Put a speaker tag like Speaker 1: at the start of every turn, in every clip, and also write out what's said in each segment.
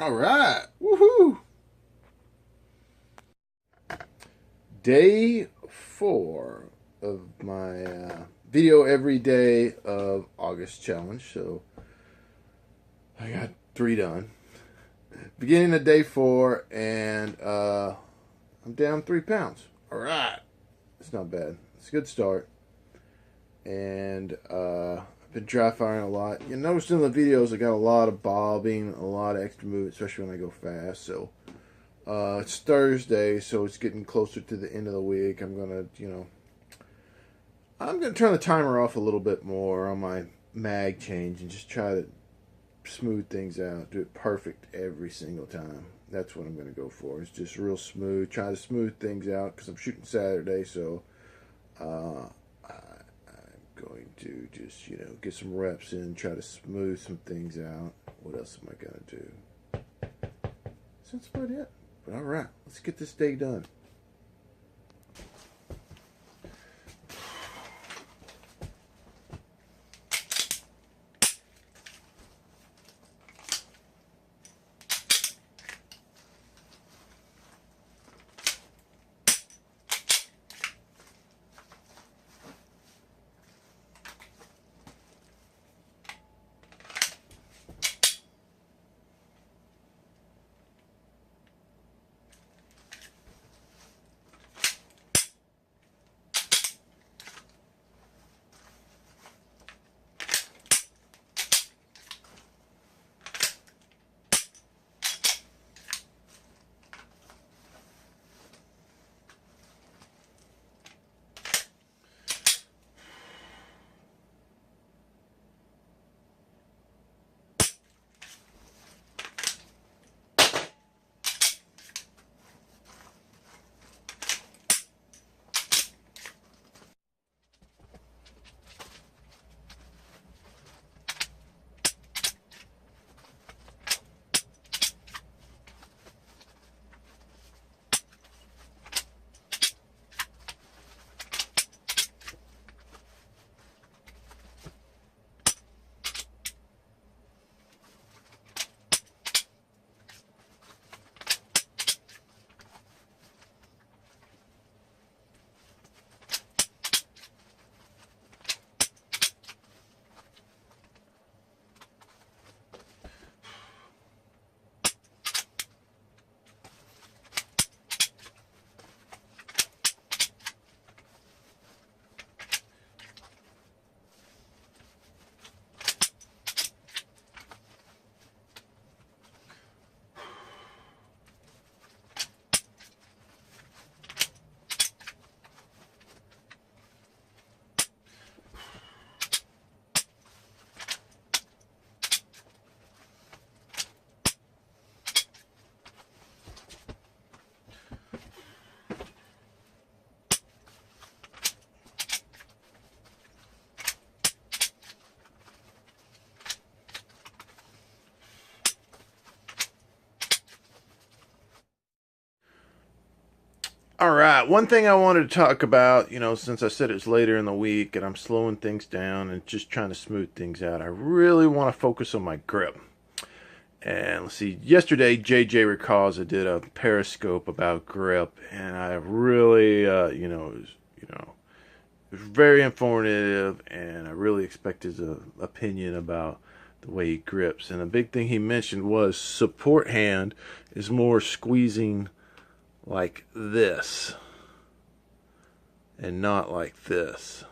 Speaker 1: All right. Woohoo. Day 4 of my video every day of August challenge. So I got 3 done. Beginning of day 4, and I'm down 3 pounds. All right. It's not bad. It's a good start. And I've been dry firing a lot. You notice in the videos I got a lot of bobbing, a lot of extra movement, especially when I go fast. So it's Thursday, so it's getting closer to the end of the week. I'm gonna turn the timer off a little bit more on my mag change and just try to smooth things out. Do it perfect every single time. That's what I'm gonna go for. It's just real smooth. Try to smooth things out because I'm shooting Saturday, so I'm going to just get some reps in, try to smooth some things out. What else am I gonna do? That's about it. But all right, let's get this day done. All right, one thing I wanted to talk about, since I said it's later in the week and I'm slowing things down and just trying to smooth things out, I really want to focus on my grip. And let's see, yesterday JJ Racaza did a Periscope about grip, and I really, it was very informative, and I really expect his opinion about the way he grips. And the big thing he mentioned was support hand is more squeezing like this and not like this.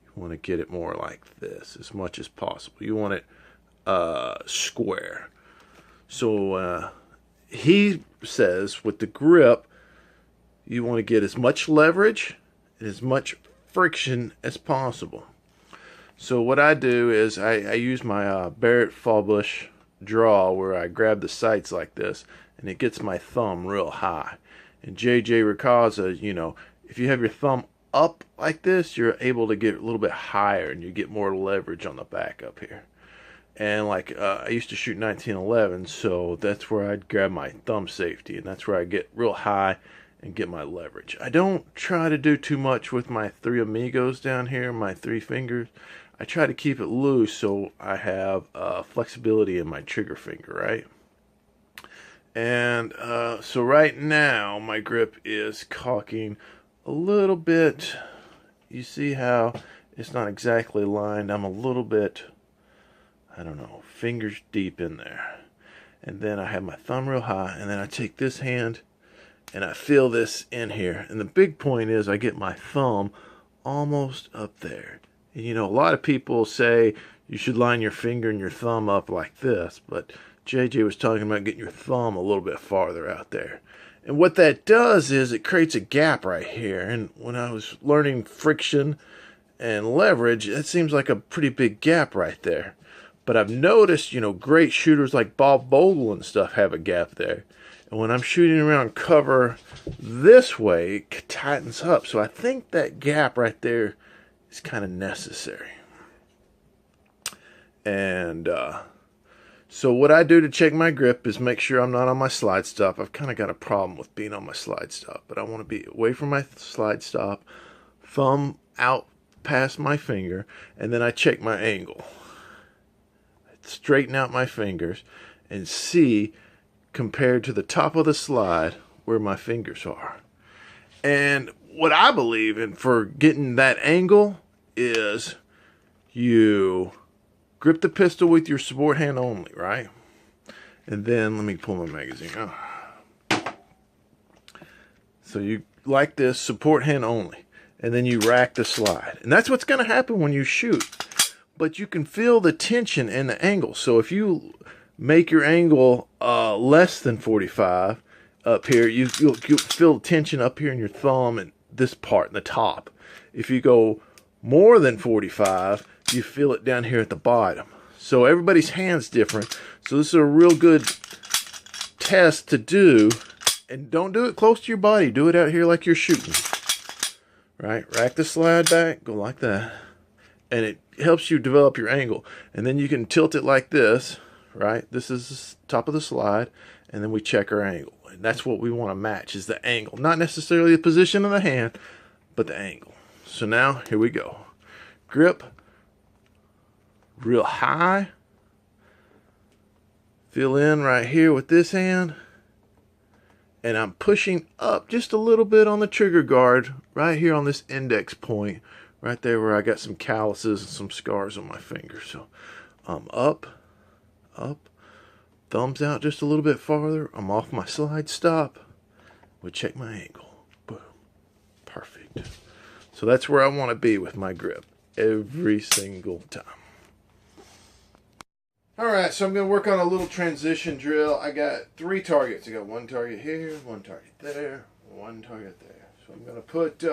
Speaker 1: You want to get it more like this as much as possible. You want it square. So he says with the grip, you want to get as much leverage and as much friction as possible. So what I do is I use my Barrett Fallbush draw, where I grab the sights like this and it gets my thumb real high. And JJ Racaza, if you have your thumb up like this, you're able to get a little bit higher and you get more leverage on the back up here. And I used to shoot 1911, so that's where I'd grab my thumb safety, and that's where I get real high and get my leverage. I don't try to do too much with my 3 amigos down here, my 3 fingers. I try to keep it loose so I have flexibility in my trigger finger, right? And so right now my grip is cocking a little bit. You see how it's not exactly lined. I'm a little bit, I don't know, fingers deep in there. And then I have my thumb real high, and then I take this hand and I feel this in here. And the big point is I get my thumb almost up there. And you know, a lot of people say you should line your finger and your thumb up like this, but JJ was talking about getting your thumb a little bit farther out there. And what that does is it creates a gap right here. And when I was learning friction and leverage, it seems like a pretty big gap right there. But I've noticed, you know, great shooters like Bob Bogle and stuff have a gap there. And when I'm shooting around cover this way, it tightens up. So I think that gap right there is kind of necessary. And so what I do to check my grip is make sure I'm not on my slide stop. I've kind of got a problem with being on my slide stop, but I want to be away from my slide stop, thumb out past my finger, and then I check my angle. Straighten out my fingers and see compared to the top of the slide where my fingers are. And what I believe in for getting that angle is you grip the pistol with your support hand only, right? And then let me pull my magazine out. So you like this, support hand only, and then you rack the slide. And that's what's going to happen when you shoot. But you can feel the tension in the angle. So if you make your angle less than 45 up here, you'll feel tension up here in your thumb and this part in the top. If you go more than 45, you feel it down here at the bottom. So everybody's hand's different. So this is a real good test to do. And don't do it close to your body. Do it out here like you're shooting. Right? Rack the slide back. Go like that. And it helps you develop your angle. And then you can tilt it like this, right? This is the top of the slide, and then we check our angle. And that's what we want to match, is the angle. Not necessarily the position of the hand, but the angle. So now, here we go. Grip, real high. Feel in right here with this hand. And I'm pushing up just a little bit on the trigger guard, right here on this index point. Right there where I got some calluses and some scars on my fingers. So I'm up, thumbs out just a little bit farther. I'm off my slide stop. We check my angle. Boom. Perfect. So that's where I want to be with my grip every single time. Alright, so I'm going to work on a little transition drill. I got 3 targets. I got 1 target here, 1 target there, 1 target there. So I'm going to put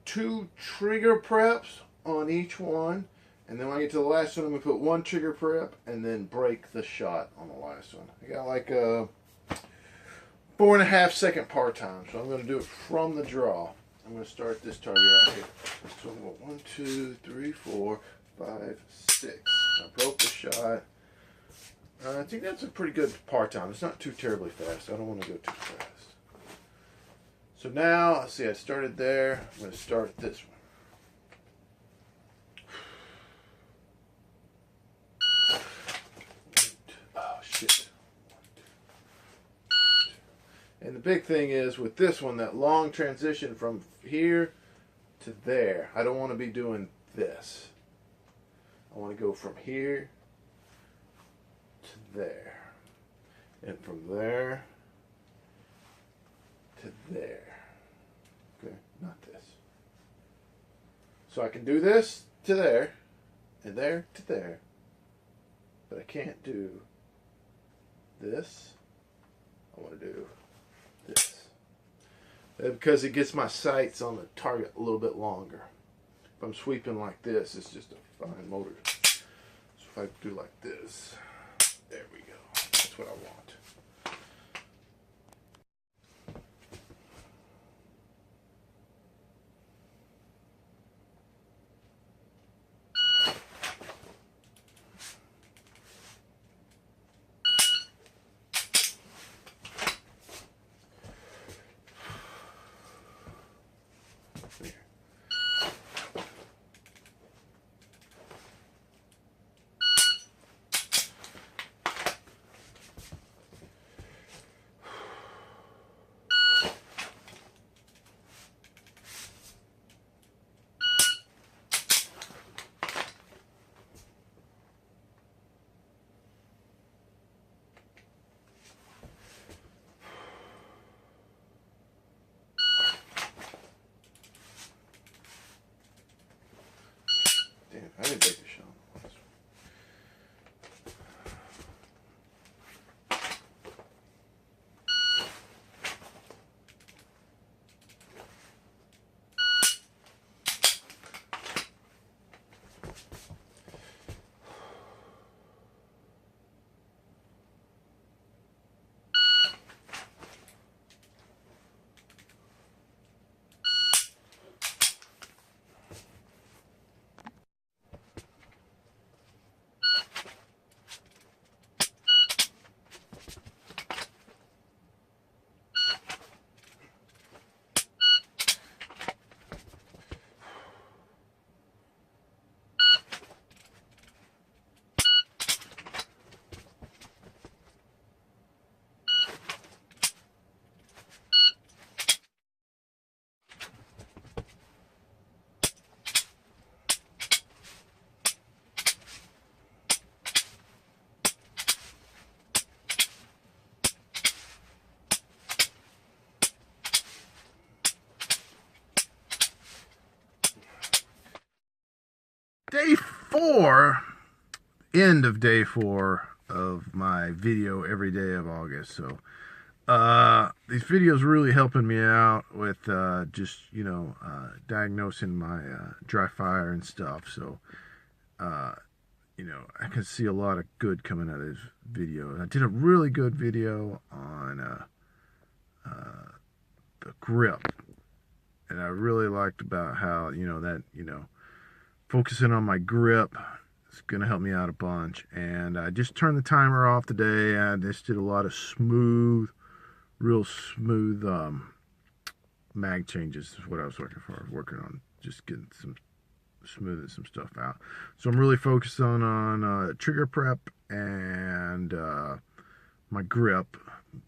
Speaker 1: 2 trigger preps on each one, and then when I get to the last one, I'm going to put 1 trigger prep and then break the shot on the last one. I got like a 4.5 second par time, so I'm going to do it from the draw. I'm going to start this target right here. So I'm going to go 1, 2, 3, 4, 5, 6. I broke the shot. I think that's a pretty good par time. It's not too terribly fast. I don't want to go too fast. So now, let's see, I started there. I'm going to start this one. Oh, shit. And the big thing is with this one, that long transition from here to there. I don't want to be doing this. I want to go from here to there. And from there to there. Okay, not this. So I can do this to there, and there to there, but I can't do this. I want to do this. Because it gets my sights on the target a little bit longer. If I'm sweeping like this, it's just a fine motor. So if I do like this, there we go. That's what I want. I didn't take a shot. Day 4, end of day 4 of my video every day of August. So these videos really helping me out with just, diagnosing my dry fire and stuff. So, I can see a lot of good coming out of this video. I did a really good video on the grip. And I really liked about how, focusing on my grip is going to help me out a bunch. And I just turned the timer off today. I just did a lot of real smooth mag changes is what I was working for. I was working on just getting smoothing some stuff out. So I'm really focused on trigger prep and my grip,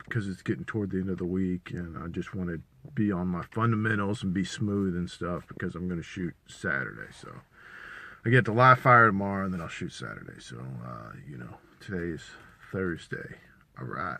Speaker 1: because it's getting toward the end of the week, and I just want to be on my fundamentals and be smooth and stuff, because I'm going to shoot Saturday. So I get to live fire tomorrow, and then I'll shoot Saturday. So, today is Thursday. All right.